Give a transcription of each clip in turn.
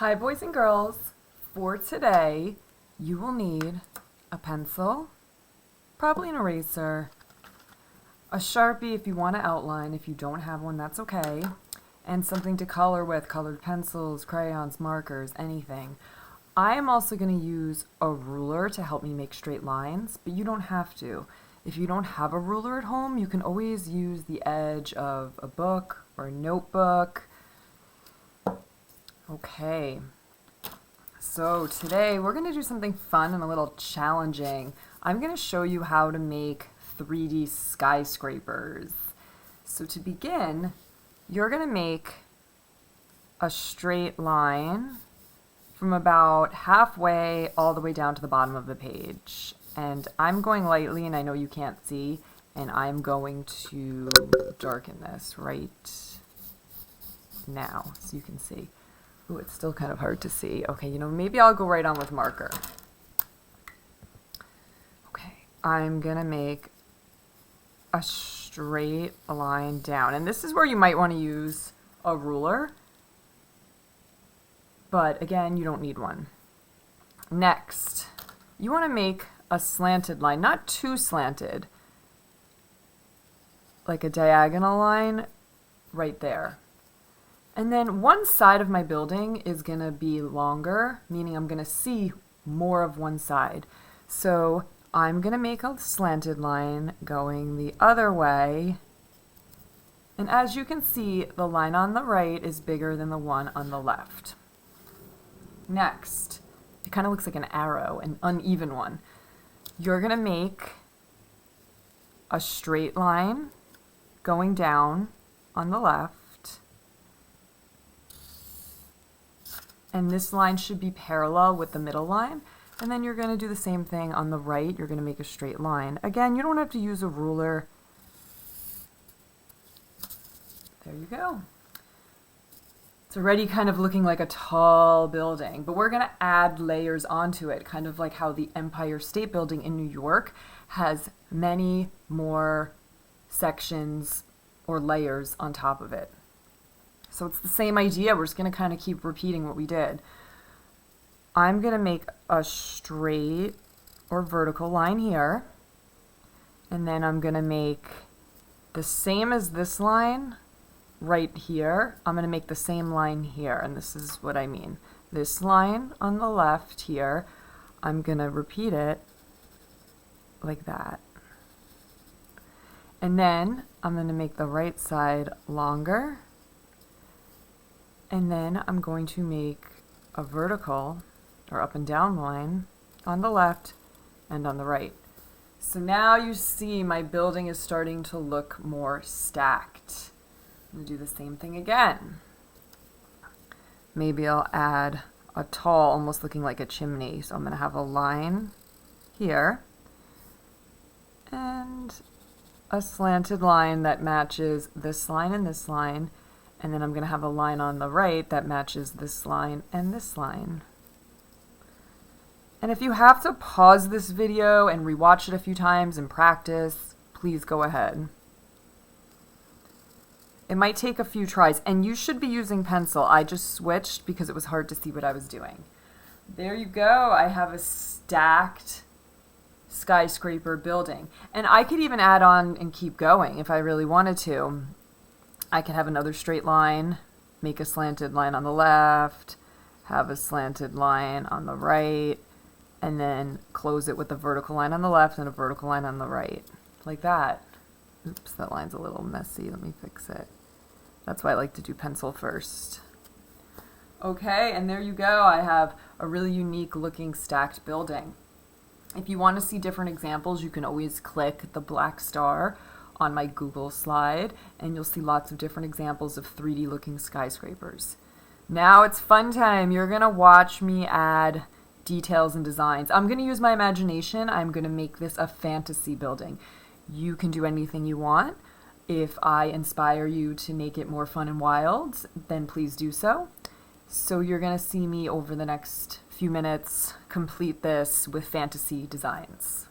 Hi boys and girls, for today you will need a pencil, probably an eraser, a Sharpie if you want to outline. If you don't have one, that's okay, and something to color with, colored pencils, crayons, markers, anything. I am also going to use a ruler to help me make straight lines, but you don't have to. If you don't have a ruler at home, you can always use the edge of a book or a notebook. Okay, so today we're going to do something fun and a little challenging. I'm going to show you how to make 3D skyscrapers. So to begin, you're going to make a straight line from about halfway all the way down to the bottom of the page. And I'm going lightly, and I know you can't see, and I'm going to darken this right now so you can see. Ooh, it's still kind of hard to see. Okay, maybe I'll go right on with marker. Okay, I'm gonna make a straight line down. And this is where you might want to use a ruler. But again, you don't need one. Next, you want to make a slanted line, not too slanted, like a diagonal line right there. And then one side of my building is going to be longer, meaning I'm going to see more of one side. So I'm going to make a slanted line going the other way. And as you can see, the line on the right is bigger than the one on the left. Next, it kind of looks like an arrow, an uneven one. You're going to make a straight line going down on the left. And this line should be parallel with the middle line. And then you're going to do the same thing on the right. You're going to make a straight line. Again, you don't have to use a ruler. There you go. It's already kind of looking like a tall building, but we're going to add layers onto it, kind of like how the Empire State Building in New York has many more sections or layers on top of it. So it's the same idea. We're just going to kind of keep repeating what we did. I'm going to make a straight or vertical line here. And then I'm going to make the same as this line right here. I'm going to make the same line here. And this is what I mean. This line on the left here, I'm going to repeat it like that. And then I'm going to make the right side longer. And then I'm going to make a vertical or up and down line on the left and on the right. So now you see my building is starting to look more stacked. I'm going to do the same thing again. Maybe I'll add a tall, almost looking like a chimney. So I'm going to have a line here and a slanted line that matches this line and this line. And then I'm going to have a line on the right that matches this line and this line. And if you have to pause this video and rewatch it a few times and practice, please go ahead. It might take a few tries, and you should be using pencil. I just switched because it was hard to see what I was doing. There you go. I have a stacked skyscraper building. And I could even add on and keep going if I really wanted to. I can have another straight line, make a slanted line on the left, have a slanted line on the right, and then close it with a vertical line on the left and a vertical line on the right, like that. Oops, that line's a little messy. Let me fix it. That's why I like to do pencil first. Okay, and there you go. I have a really unique looking stacked building. If you want to see different examples, you can always click the black star on my Google slide, and you'll see lots of different examples of 3D looking skyscrapers. Now it's fun time. You're gonna watch me add details and designs. I'm gonna use my imagination. I'm gonna make this a fantasy building. You can do anything you want. If I inspire you to make it more fun and wild, then please do so. So you're gonna see me over the next few minutes complete this with fantasy designs.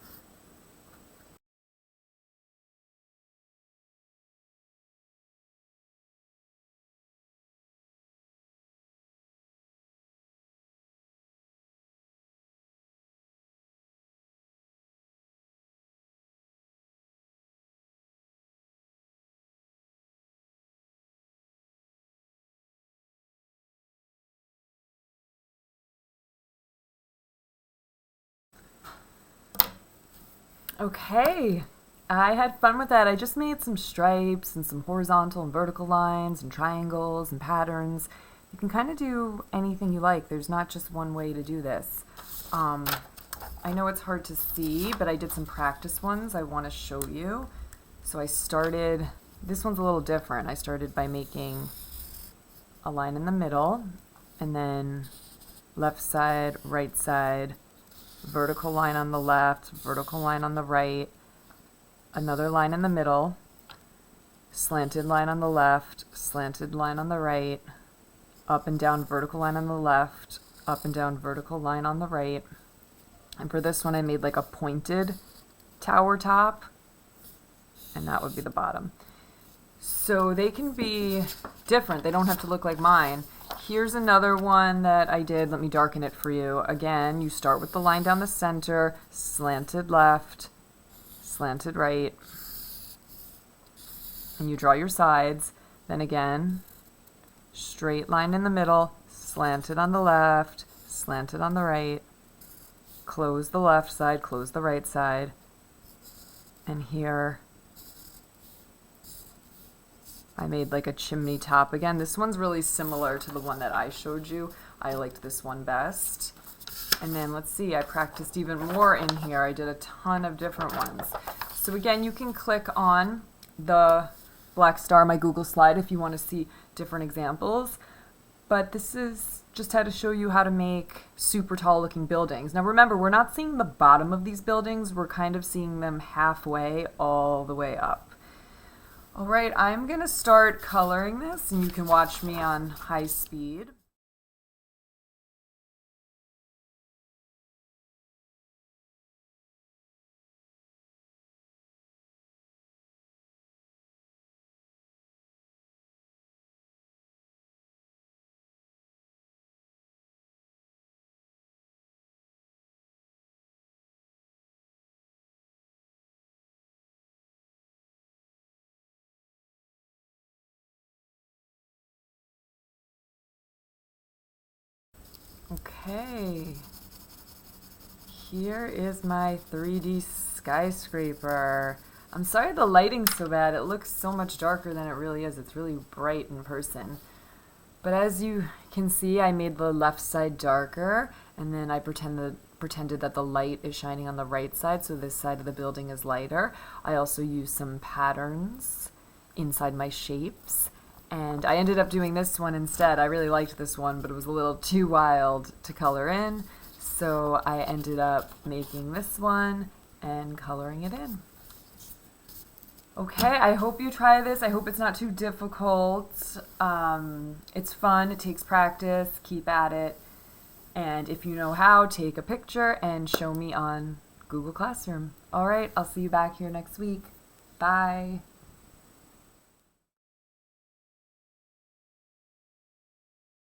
Okay, I had fun with that. I just made some stripes and some horizontal and vertical lines and triangles and patterns. You can kind of do anything you like. There's not just one way to do this. I know it's hard to see, but I did some practice ones I want to show you. So I started, this one's a little different. I started by making a line in the middle, and then left side, right side, vertical line on the left, vertical line on the right, another line in the middle, slanted line on the left, slanted line on the right, up and down vertical line on the left, up and down vertical line on the right. And for this one I made like a pointed tower top, and that would be the bottom. So they can be different. They don't have to look like mine. Here's another one that I did. Let me darken it for you. Again, you start with the line down the center, slanted left, slanted right, and you draw your sides. Then again, straight line in the middle, slanted on the left, slanted on the right, close the left side, close the right side, and here I made like a chimney top. Again, this one's really similar to the one that I showed you. I liked this one best. And then let's see, I practiced even more in here. I did a ton of different ones. So again, you can click on the black star, my Google slide, if you want to see different examples. But this is just how to show you how to make super tall looking buildings. Now remember, we're not seeing the bottom of these buildings. We're kind of seeing them halfway all the way up. All right, I'm going to start coloring this, and you can watch me on high speed. Okay, here is my 3D skyscraper. I'm sorry the lighting's so bad. It looks so much darker than it really is. It's really bright in person. But as you can see, I made the left side darker, and then I pretended that the light is shining on the right side, so this side of the building is lighter. I also used some patterns inside my shapes. And I ended up doing this one instead. I really liked this one, but it was a little too wild to color in. So I ended up making this one and coloring it in. Okay, I hope you try this. I hope it's not too difficult. It's fun, it takes practice, keep at it. And if you know how, take a picture and show me on Google Classroom. All right, I'll see you back here next week. Bye.